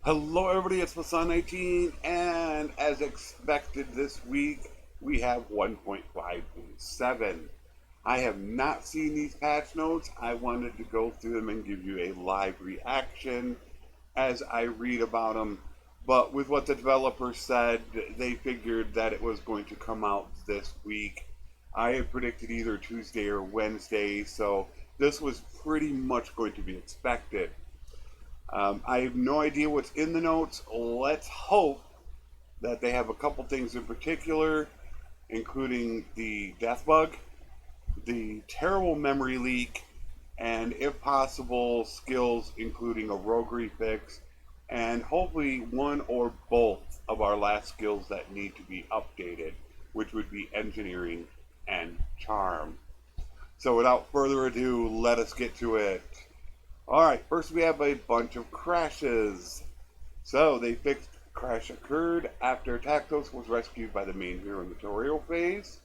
Hello, everybody. It's Flesson19, and as expected this week, we have 1.5.7. I have not seen these patch notes. I wanted to go through them and give you a live reaction as I read about them. But with what the developer said, they figured that it was going to come out this week. I had predicted either Tuesday or Wednesday, so this was pretty much going to be expected. I have no idea what's in the notes. Let's hope that they have a couple things in particular, including the death bug, the terrible memory leak, and if possible, skills including a roguery fix, and hopefully one or both of our last skills that need to be updated, which would be engineering and charm. So without further ado, let us get to it. Alright, first we have a bunch of crashes. So they fixed crash occurred after Tactos was rescued by the main hero in the tutorial phase,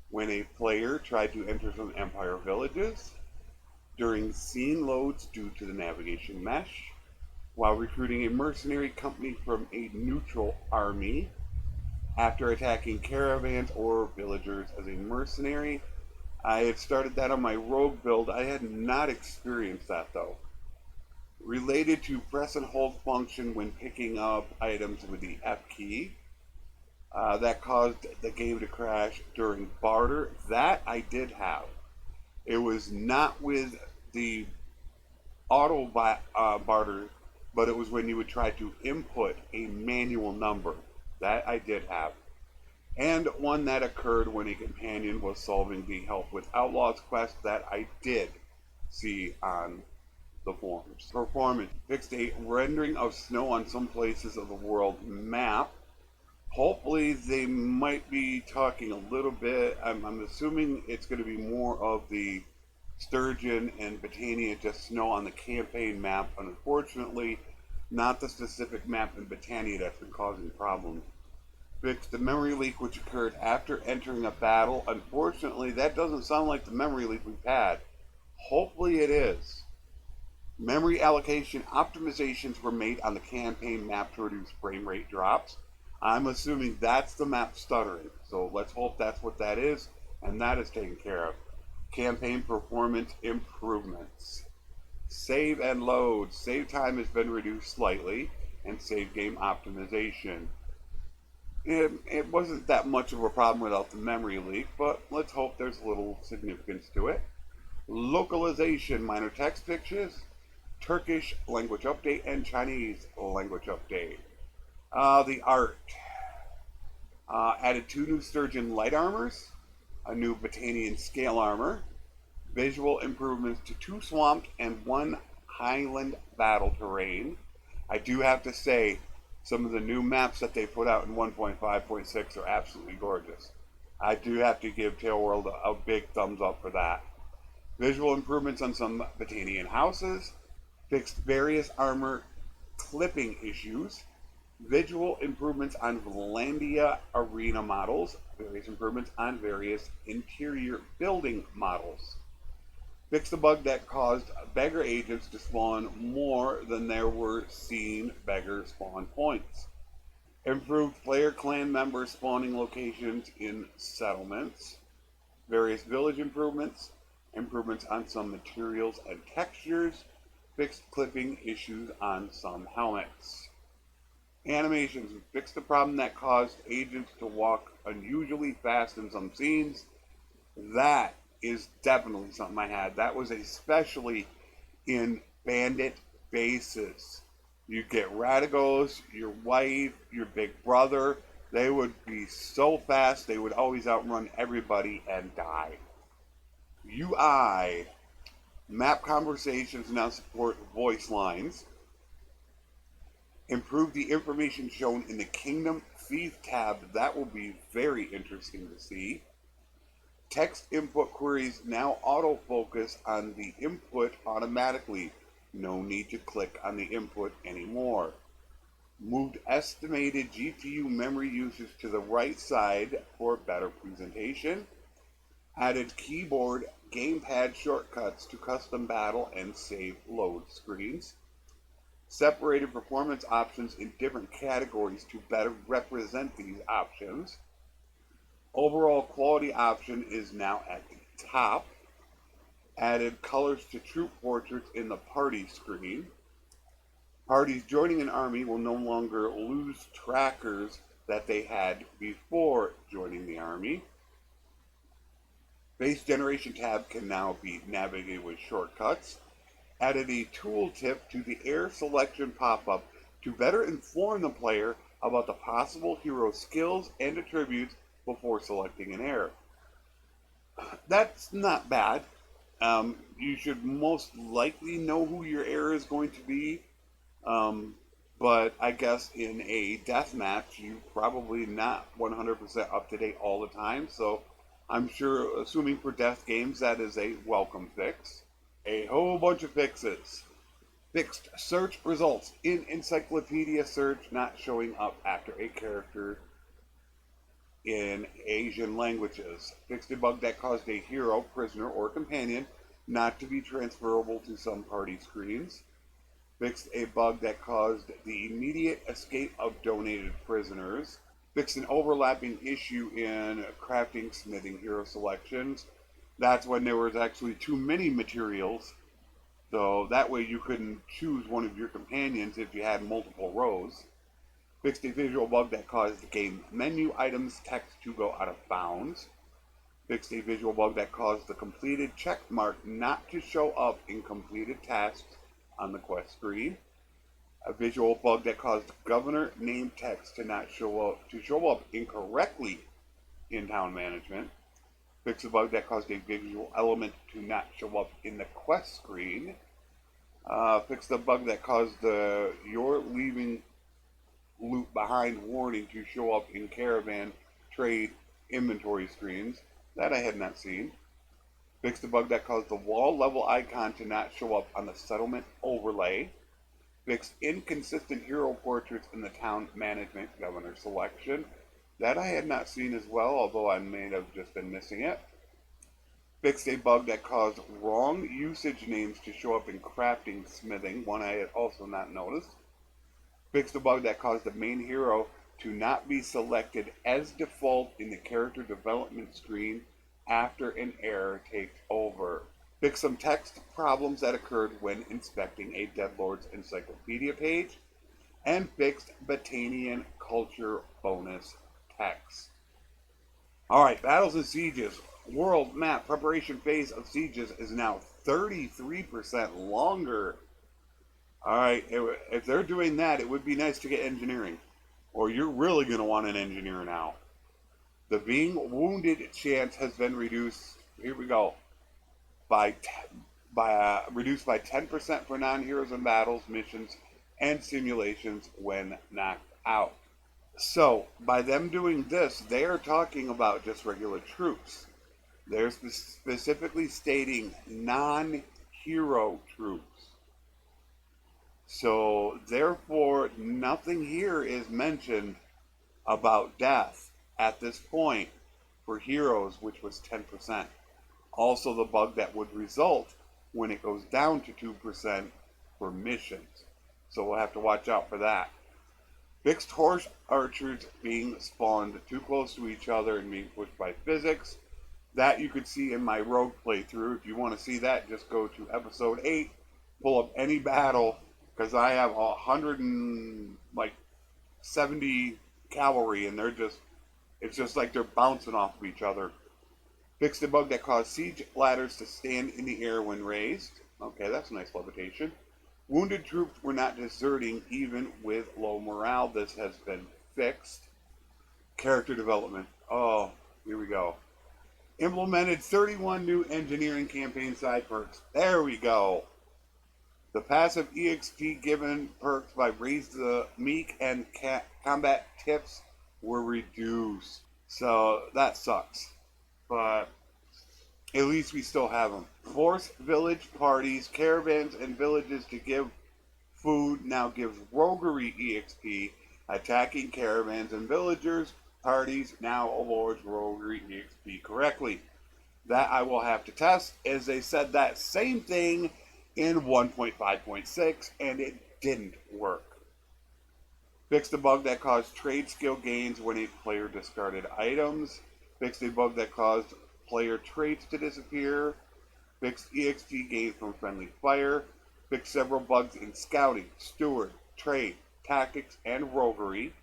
when a player tried to enter some Empire villages, during scene loads due to the navigation mesh, while recruiting a mercenary company from a neutral army, after attacking caravans or villagers as a mercenary. I had started that on my rogue build. I had not experienced that though. Related to press and hold function when picking up items with the F key. That caused the game to crash during barter. That I did have. It was not with the auto barter, but it was when you would try to input a manual number. That I did have. And one that occurred when a companion was solving the Help with Outlaws quest that I did see on the forums. Performance fixed a rendering of snow on some places of the world map. Hopefully they might be talking a little bit. I'm assuming it's going to be more of the Sturgeon and Botania, just snow on the campaign map. Unfortunately, not the specific map in Botania that's been causing problems. Fixed the memory leak which occurred after entering a battle. Unfortunately, that doesn't sound like the memory leak we've had. Hopefully it is. Memory allocation optimizations were made on the campaign map to reduce frame rate drops. I'm assuming that's the map stuttering, so let's hope that's what that is, and that is taken care of. Campaign performance improvements. Save and load. Save time has been reduced slightly, and save game optimization. It wasn't that much of a problem without the memory leak, but let's hope there's a little significance to it. Localization, minor text fixes, Turkish language update, and Chinese language update. The art. Added 2 new Sturgeon light armors, a new Botanian scale armor, visual improvements to 2 swamped and 1 highland battle terrain. I do have to say, some of the new maps that they put out in 1.5.6 are absolutely gorgeous. I do have to give Tailworld a big thumbs up for that. Visual improvements on some Botanian houses, fixed various armor clipping issues, visual improvements on Valandia arena models, various improvements on various interior building models. Fix the bug that caused beggar agents to spawn more than there were seen beggar spawn points. Improved player clan member spawning locations in settlements. Various village improvements. Improvements on some materials and textures. Fixed clipping issues on some helmets. Animations. Fixed the problem that caused agents to walk unusually fast in some scenes. That is definitely something I had. That was especially in bandit bases. You get Radagos, your wife, your big brother. They would be so fast, they would always outrun everybody and die. UI. Map conversations now support voice lines. Improve the information shown in the Kingdom Thief tab. That will be very interesting to see. Text input queries now autofocus on the input automatically. No need to click on the input anymore. Moved estimated GPU memory usage to the right side for better presentation. Added keyboard gamepad shortcuts to custom battle and save load screens. separated performance options in different categories to better represent these options. Overall quality option is now at the top. Added colors to troop portraits in the party screen. Parties joining an army will no longer lose trackers that they had before joining the army. Base generation tab can now be navigated with shortcuts. Added a tooltip to the air selection pop-up to better inform the player about the possible hero skills and attributes before selecting an air. That's not bad. You should most likely know who your air is going to be, but I guess in a deathmatch, you're probably not 100% up to date all the time, so I'm sure, assuming for death games, that is a welcome fix. A whole bunch of fixes. Fixed search results in encyclopedia search not showing up after a character in Asian languages. Fixed a bug that caused a hero, prisoner, or companion not to be transferable to some party screens. Fixed a bug that caused the immediate escape of donated prisoners. Fixed an overlapping issue in crafting smithing hero selections. That's when there was actually too many materials, so that way you couldn't choose one of your companions if you had multiple rows. Fixed a visual bug that caused the game menu items text to go out of bounds. Fixed a visual bug that caused the completed check mark not to show up in completed tasks on the quest screen. A visual bug that caused governor name text to not show up incorrectly in town management. Fixed a bug that caused a visual element to not show up in the quest screen. Fixed a bug that caused the "you're leaving loot behind" warning to show up in caravan trade inventory screens. That I had not seen. Fixed a bug that caused the wall level icon to not show up on the settlement overlay. Fixed inconsistent hero portraits in the town management governor selection. That I had not seen as well, although I may have just been missing it. Fixed a bug that caused wrong usage names to show up in crafting smithing, one I had also not noticed. Fixed a bug that caused the main hero to not be selected as default in the character development screen after an error takes over. Fixed some text problems that occurred when inspecting a Deadlord's encyclopedia page. And fixed Batanian culture bonus text. Alright, battles and sieges. World map preparation phase of sieges is now 33% longer. Alright, if they're doing that, it would be nice to get engineering. Or you're really going to want an engineer now. The being wounded chance has been reduced. Here we go. Reduced by 10% for non-heroes in battles, missions, and simulations when knocked out. So, by them doing this, they are talking about just regular troops. They're specifically stating non-hero troops. So, therefore, nothing here is mentioned about death at this point for heroes, which was 10%. Also, the bug that would result when it goes down to 2% for missions. So, we'll have to watch out for that. Fixed horse archers being spawned too close to each other and being pushed by physics. That you could see in my rogue playthrough. If you want to see that, just go to episode 8, pull up any battle, because I have 170 cavalry, and it's just like they're bouncing off of each other. Fixed a bug that caused siege ladders to stand in the air when raised. Okay, that's a nice levitation. Wounded troops were not deserting even with low morale. This has been fixed. Character development. Oh, here we go. Implemented 31 new engineering campaign side perks. There we go. The passive EXP given perks by Raise the Meek and combat tips were reduced. So that sucks. But at least we still have them. Force village parties, caravans, and villages to give food now gives roguery EXP. Attacking caravans and villagers parties now awards roguery EXP correctly. That I will have to test, as they said that same thing in 1.5.6, and it didn't work. Fixed a bug that caused trade skill gains when a player discarded items. Fixed a bug that caused player traits to disappear. Fixed EXP gains from friendly fire. Fixed several bugs in scouting, steward, trade, tactics, and roguery.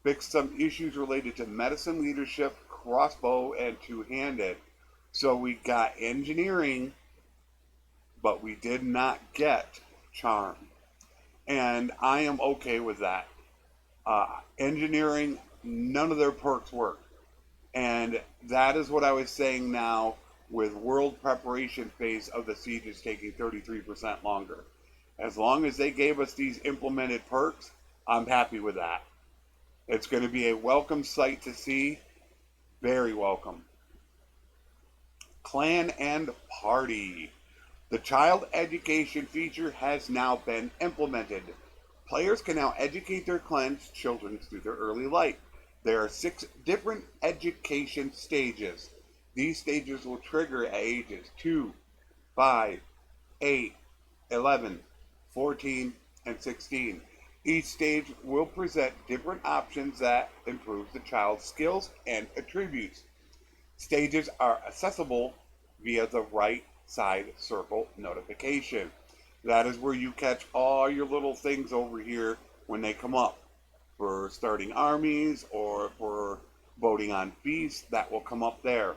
Fixed some issues related to medicine, leadership, crossbow, and two-handed. So we got engineering, but we did not get charm. And I am okay with that. Engineering, none of their perks work. And that is what I was saying now with world preparation phase of the siege is taking 33% longer. As long as they gave us these implemented perks, I'm happy with that. It's going to be a welcome sight to see. Very welcome. Clan and Party. The child education feature has now been implemented. Players can now educate their clan's children through their early life. There are 6 different education stages. These stages will trigger at ages 2, 5, 8, 11, 14, and 16. Each stage will present different options that improve the child's skills and attributes. Stages are accessible via the right side circle notification. That is where you catch all your little things over here when they come up. For starting armies or for voting on feasts, that will come up there.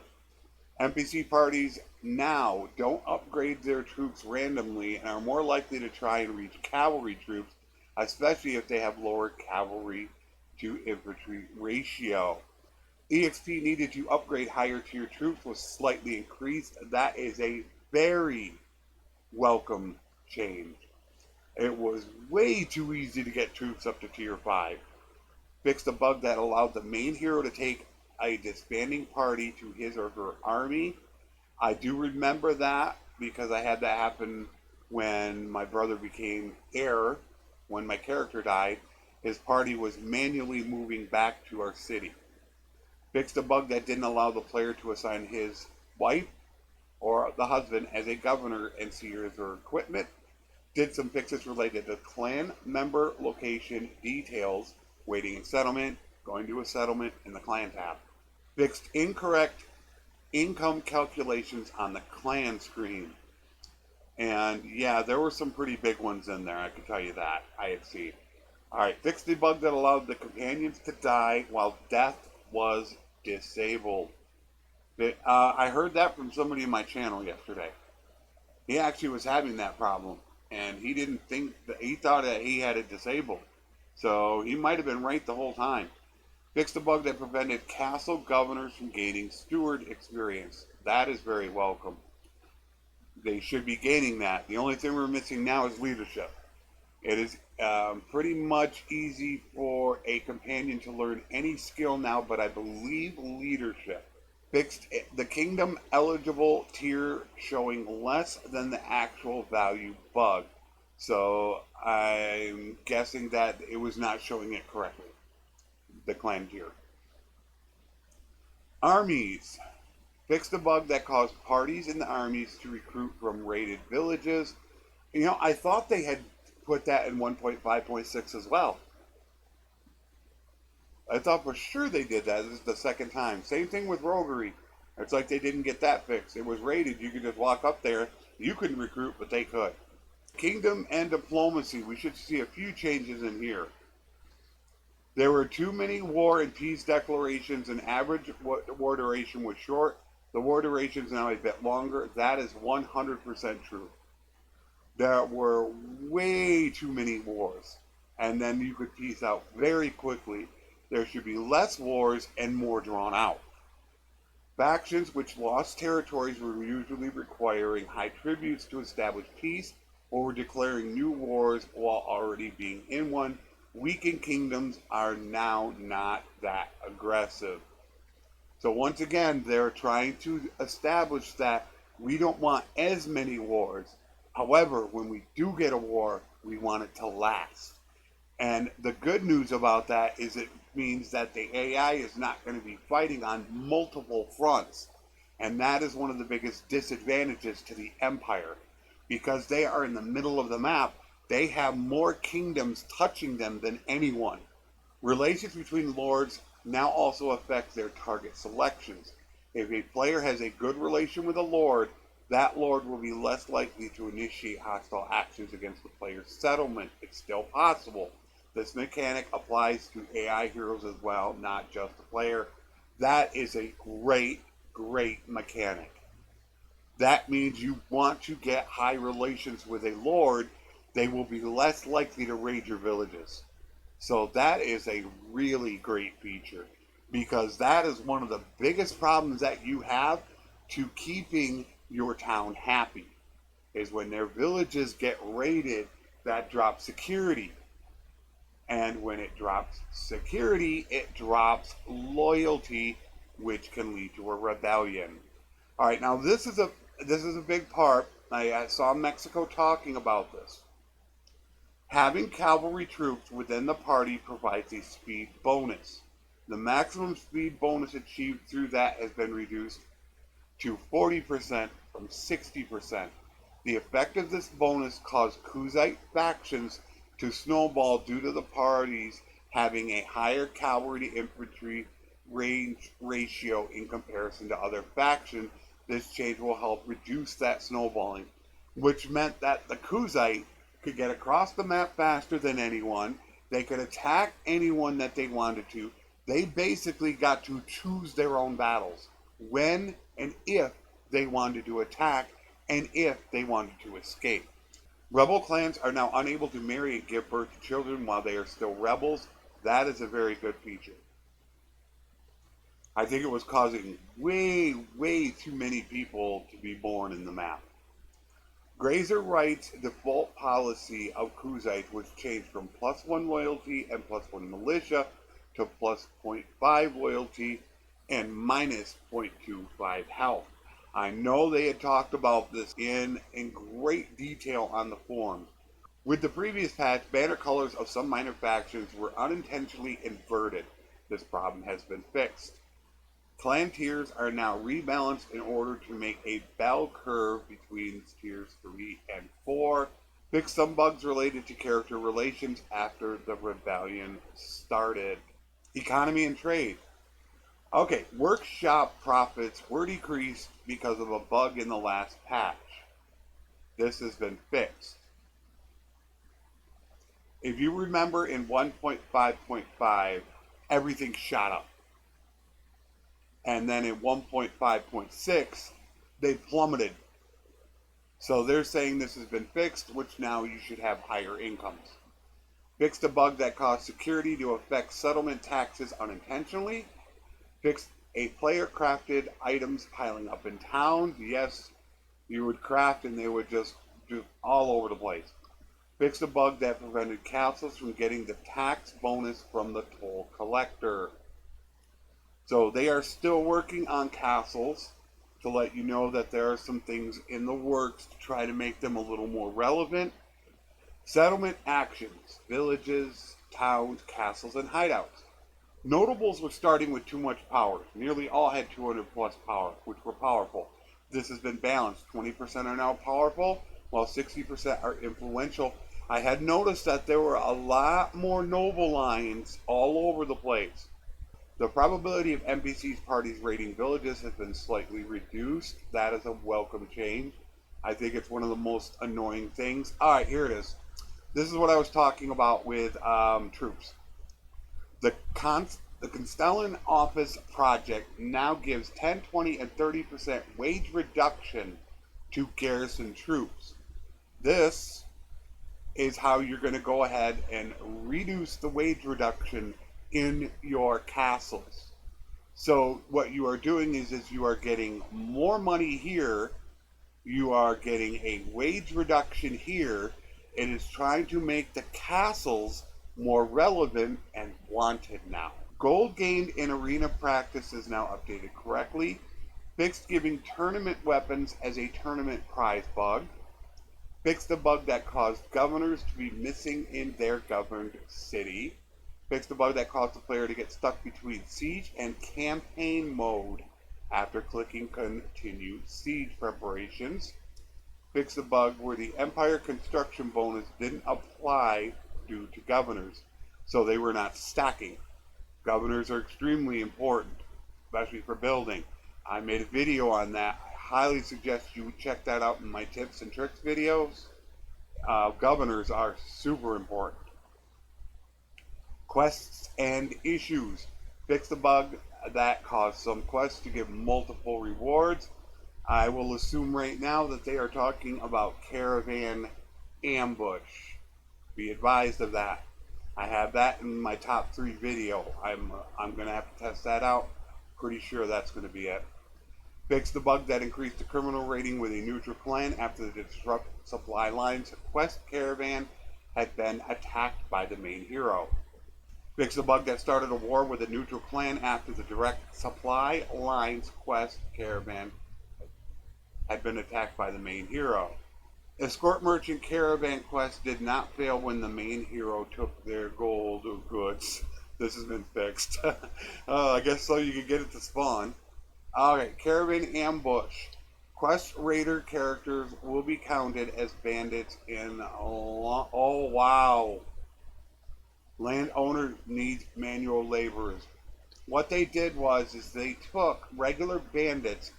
NPC parties now don't upgrade their troops randomly and are more likely to try and reach cavalry troops, especially if they have lower cavalry to infantry ratio. EXP needed to upgrade higher tier troops was slightly increased. That is a very welcome change. It was way too easy to get troops up to tier 5. Fixed a bug that allowed the main hero to take a disbanding party to his or her army. I do remember that because I had that happen when my brother became heir. When my character died, his party was manually moving back to our city. Fixed a bug that didn't allow the player to assign his wife or the husband as a governor and see his or equipment. Did some fixes related to clan member location details, waiting in settlement, going to a settlement in the clan tab. Fixed incorrect income calculations on the clan screen. And yeah, there were some pretty big ones in there, I can tell you that. I had seen. Alright, fixed the bug that allowed the companions to die while death was disabled. I heard that from somebody in my channel yesterday. He actually was having that problem, and he didn't think that, he thought that he had it disabled. So he might have been right the whole time. Fixed a bug that prevented castle governors from gaining steward experience. That is very welcome. They should be gaining that. The only thing we're missing now is leadership. It is pretty much easy for a companion to learn any skill now, but I believe leadership. Fixed the kingdom eligible tier showing less than the actual value bug. So I'm guessing that it was not showing it correctly. The clan tier. Armies. Fixed the bug that caused parties in the armies to recruit from raided villages. You know, I thought they had put that in 1.5.6 as well. I thought for sure they did that. This is the second time. Same thing with roguery. It's like they didn't get that fixed. It was raided. You could just walk up there. You couldn't recruit, but they could. Kingdom and diplomacy. We should see a few changes in here. There were too many war and peace declarations, and average war duration was short. The war duration is now a bit longer. That is 100% true. There were way too many wars, and then you could peace out very quickly. There should be less wars and more drawn out. Factions which lost territories were usually requiring high tributes to establish peace or were declaring new wars while already being in one. Weakened kingdoms are now not that aggressive. So once again, they're trying to establish that we don't want as many wars. However, when we do get a war, we want it to last. And the good news about that is it means that the AI is not going to be fighting on multiple fronts. And that is one of the biggest disadvantages to the Empire. Because they are in the middle of the map, They have more kingdoms touching them than anyone. Relations between lords now also affect their target selections. If a player has a good relation with a lord, that lord will be less likely to initiate hostile actions against the player's settlement. It's still possible. This mechanic applies to AI heroes as well, not just the player. That is a great, great mechanic. That means you want to get high relations with a lord, they will be less likely to raid your villages. So that is a really great feature because that is one of the biggest problems that you have to keeping your town happy is when their villages get raided, that drops security. And when it drops security, it drops loyalty, which can lead to a rebellion. All right, now this is a big part. I saw Mexico talking about this. Having cavalry troops within the party provides a speed bonus. The maximum speed bonus achieved through that has been reduced to 40% from 60%. The effect of this bonus caused Kuzite factions to snowball due to the parties having a higher cavalry to infantry range ratio in comparison to other factions. This change will help reduce that snowballing, which meant that the Kuzite could get across the map faster than anyone. They could attack anyone that they wanted to. They basically got to choose their own battles when and if they wanted to attack and if they wanted to escape. Rebel clans are now unable to marry and give birth to children while they are still rebels. That is a very good feature. I think it was causing way, way too many people to be born in the map. Grazer writes default policy of Kuzite was changed from +1 loyalty and +1 militia to +0.5 loyalty and -0.25 health. I know they had talked about this in great detail on the forums. With the previous patch, banner colors of some minor factions were unintentionally inverted. This problem has been fixed. Clan tiers are now rebalanced in order to make a bell curve between tiers 3 and 4. Fix some bugs related to character relations after the rebellion started. Economy and trade. Okay, workshop profits were decreased because of a bug in the last patch. This has been fixed. If you remember in 1.5.5, everything shot up. And then in 1.5.6, they plummeted. So they're saying this has been fixed, which now you should have higher incomes. Fixed a bug that caused security to affect settlement taxes unintentionally. Fixed a player crafted items piling up in towns. Yes, you would craft and they would just do all over the place. Fixed a bug that prevented castles from getting the tax bonus from the toll collector. So they are still working on castles to let you know that there are some things in the works to try to make them a little more relevant. Settlement actions, villages, towns, castles, and hideouts. Notables were starting with too much power. Nearly all had 200 plus power, which were powerful. This has been balanced. 20% are now powerful, while 60% are influential. I had noticed that there were a lot more noble lines all over the place. The probability of NPCs parties raiding villages has been slightly reduced. That is a welcome change. I think it's one of the most annoying things. All right, here it is. This is what I was talking about with troops. The Constellan Office project now gives 10, 20, and 30% wage reduction to garrison troops. This is how you're going to go ahead and reduce the wage reduction in your castles. So what you are doing is you are getting more money here, you are getting a wage reduction here. It is trying to make the castles more relevant and wanted now. Gold gained in arena practice is now updated correctly. Fixed giving tournament weapons as a tournament prize bug. Fixed the bug that caused governors to be missing in their governed city. Fixed the bug that caused the player to get stuck between siege and campaign mode after clicking continue siege preparations. Fix the bug where the Empire construction bonus didn't apply due to governors, so they were not stacking. Governors are extremely important, especially for building. I made a video on that. I highly suggest you check that out in my tips and tricks videos. Governors are super important. Quests and issues. Fix the bug that caused some quests to give multiple rewards. I will assume right now that they are talking about Caravan Ambush. Be advised of that. I have that in my top 3 video. I'm going to have to test that out. Pretty sure that's going to be it. Fix the bug that increased the criminal rating with a neutral clan after the disrupt supply lines quest caravan had been attacked by the main hero. Fix the bug that started a war with a neutral clan after the direct supply lines quest caravan had been attacked by the main hero. Escort Merchant Caravan quest did not fail when the main hero took their gold or goods. This has been fixed. I guess so you can get it to spawn. Alright, Caravan Ambush. Quest Raider characters will be counted as bandits in... Oh, wow. Landowner needs manual laborers. What they did was they took regular bandits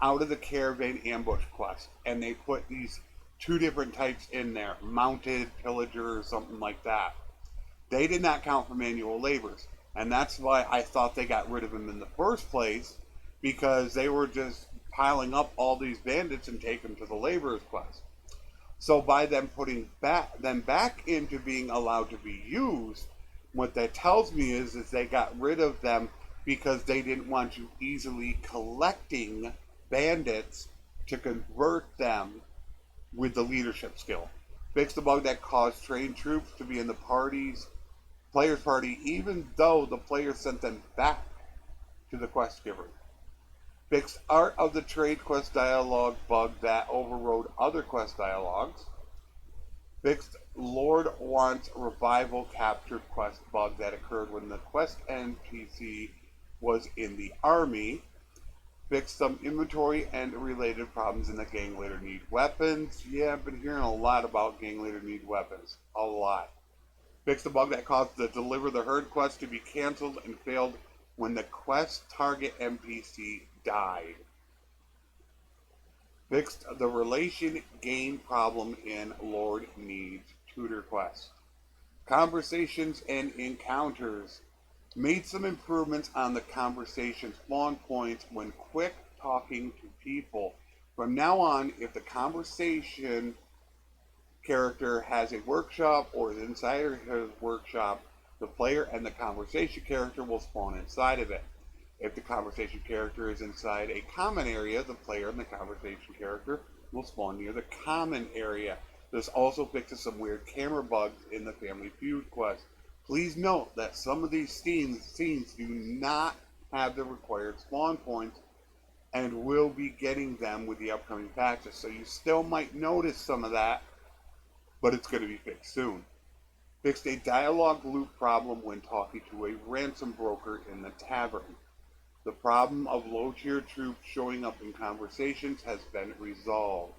out of the Caravan Ambush quest, and they put these 2 different types in there, mounted, pillager, or something like that. They did not count for manual laborers, and that's why I thought they got rid of them in the first place, because they were just piling up all these bandits and taking them to the laborers quest. So by them putting them back into being allowed to be used, what that tells me is they got rid of them because they didn't want you easily collecting bandits to convert them with the leadership skill. Fix the bug that caused trained troops to be in the player's party even though the player sent them back to the quest giver. Fixed Art of the Trade quest dialogue bug that overrode other quest dialogues. Fixed Lord Wants Revival Captured quest bug that occurred when the quest NPC was in the army. Fixed some inventory and related problems in the gang leader need weapons. Yeah, I've been hearing a lot about gang leader need weapons. A lot. Fixed the bug that caused the Deliver the Herd quest to be canceled and failed when the quest target NPC died. Fixed the relation gain problem in Lord Needs Tutor quest. Conversations and encounters. Made some improvements on the conversation spawn points when quick talking to people. From now on, if the conversation character has a workshop or is inside his workshop, the player and the conversation character will spawn inside of it. If the conversation character is inside a common area, the player and the conversation character will spawn near the common area. This also fixes some weird camera bugs in the Family Feud quest. Please note that some of these scenes do not have the required spawn points and will be getting them with the upcoming patches. So you still might notice some of that, but it's going to be fixed soon. Fixed a dialogue loop problem when talking to a ransom broker in the tavern. The problem of low-tier troops showing up in conversations has been resolved.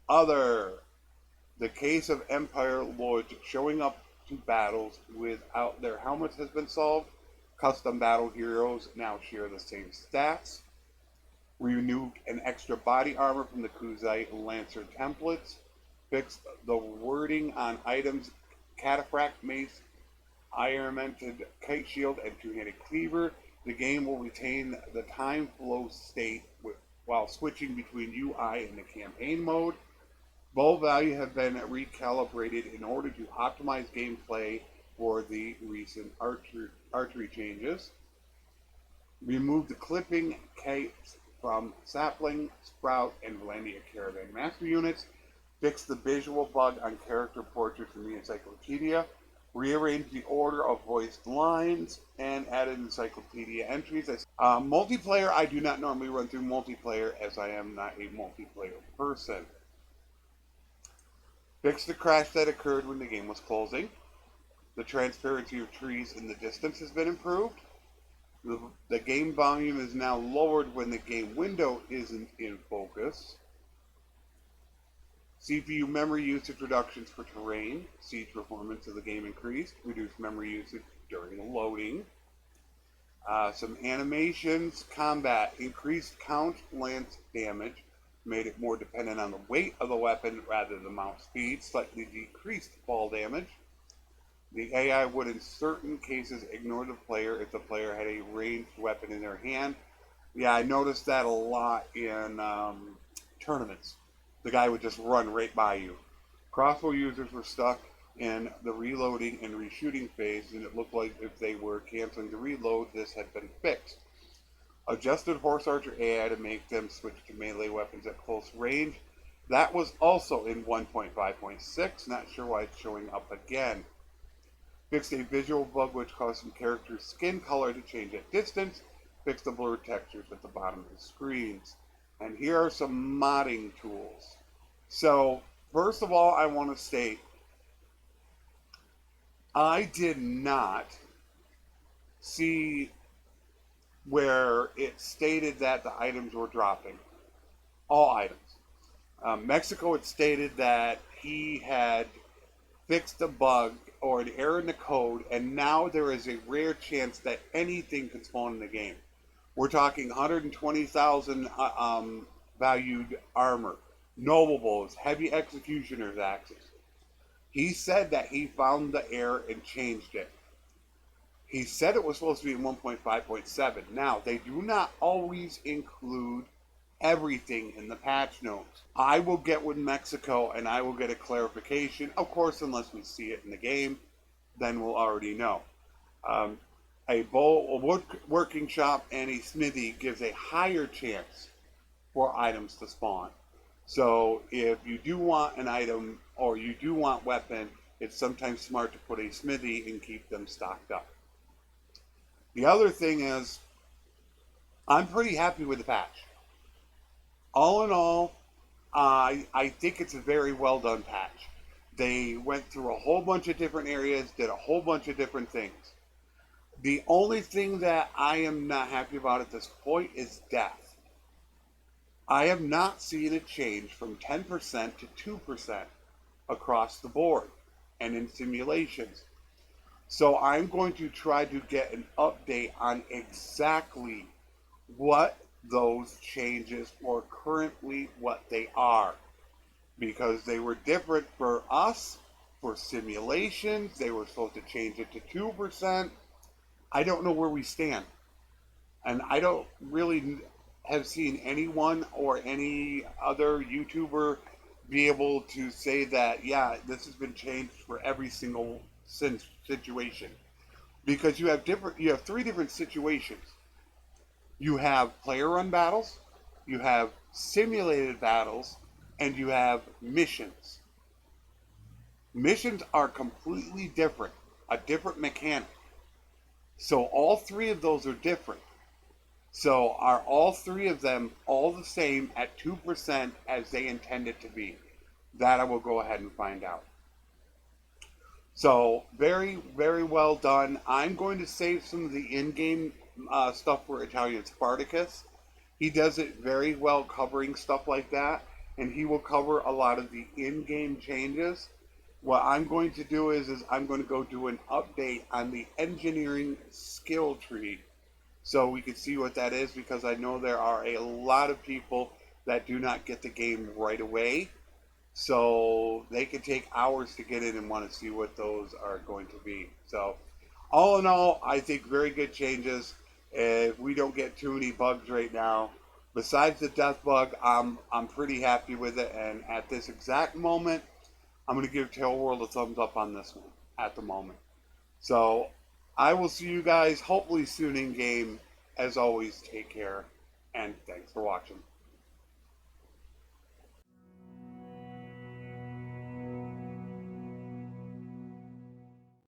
The case of Empire lords showing up to battles without their helmets has been solved. Custom battle heroes now share the same stats. Removed an extra body armor from the Kuzite Lancer templates. Fixed the wording on items Cataphract Mace, Ironmented Kite Shield, and Two-Handed Cleaver. The game will retain the time flow state while switching between UI and the campaign mode. Bow value have been recalibrated in order to optimize gameplay for the recent archery changes. Remove the clipping kites from Sapling, Sprout, and Valandia Caravan Master units. Fix the visual bug on character portraits in the encyclopedia. Rearrange the order of voiced lines and added encyclopedia entries. Multiplayer, I do not normally run through multiplayer as I am not a multiplayer person. Fix the crash that occurred when the game was closing. The transparency of trees in the distance has been improved. The game volume is now lowered when the game window isn't in focus. CPU memory usage reductions for terrain. Siege performance of the game increased. Reduced memory usage during loading. Some animations, combat, increased count lance damage, made it more dependent on the weight of the weapon rather than mount speed, slightly decreased fall damage. The AI would in certain cases ignore the player if the player had a ranged weapon in their hand. Yeah, I noticed that a lot in tournaments. The guy would just run right by you. Crossbow users were stuck in the reloading and reshooting phase, and it looked like if they were canceling the reload, this had been fixed. Adjusted horse archer AI to make them switch to melee weapons at close range. That was also in 1.5.6. Not sure why it's showing up again. Fixed a visual bug which caused some characters' skin color to change at distance. Fixed the blurred textures at the bottom of the screens. And here are some modding tools. So, first of all, I want to state, I did not see where it stated that the items were dropping. All items. Mexico had stated that he had fixed a bug or an error in the code, and now there is a rare chance that anything could spawn in the game. We're talking 120,000 valued armor, notables, heavy executioner's axes. He said that he found the error and changed it. He said it was supposed to be in 1.5.7. Now, they do not always include everything in the patch notes. I will get with Mexico and I will get a clarification. Of course, unless we see it in the game, then we'll already know. A woodworking shop and a smithy gives a higher chance for items to spawn. So if you do want an item or you do want weapon, it's sometimes smart to put a smithy and keep them stocked up. The other thing is, I'm pretty happy with the patch. All in all, I think it's a very well done patch. They went through a whole bunch of different areas, did a whole bunch of different things. The only thing that I am not happy about at this point is death. I have not seen it change from 10% to 2% across the board and in simulations. So I'm going to try to get an update on exactly what those changes or currently what they are. Because they were different for us, for simulations. They were supposed to change it to 2%. I don't know where we stand. And I don't really have seen anyone or any other YouTuber be able to say that, yeah, this has been changed for every single situation. Because you have three different situations. You have player run battles, you have simulated battles, and you have missions. Missions are completely different, a different mechanic. So all three of those are different. So are all three of them all the same at 2% as they intended to be? That I will go ahead and find out. So very, very well done. I'm going to save some of the in-game stuff for Italian Spartacus. He does it very well covering stuff like that, and he will cover a lot of the in-game changes. What I'm going to do is I'm going to go do an update on the engineering skill tree so we can see what that is, because I know there are a lot of people that do not get the game right away. So they can take hours to get in and want to see what those are going to be. So all in all, I think very good changes. If we don't get too many bugs right now, besides the death bug, I'm pretty happy with it. And at this exact moment, I'm going to give Tail World a thumbs up on this one at the moment. So I will see you guys hopefully soon in game. As always, take care and thanks for watching.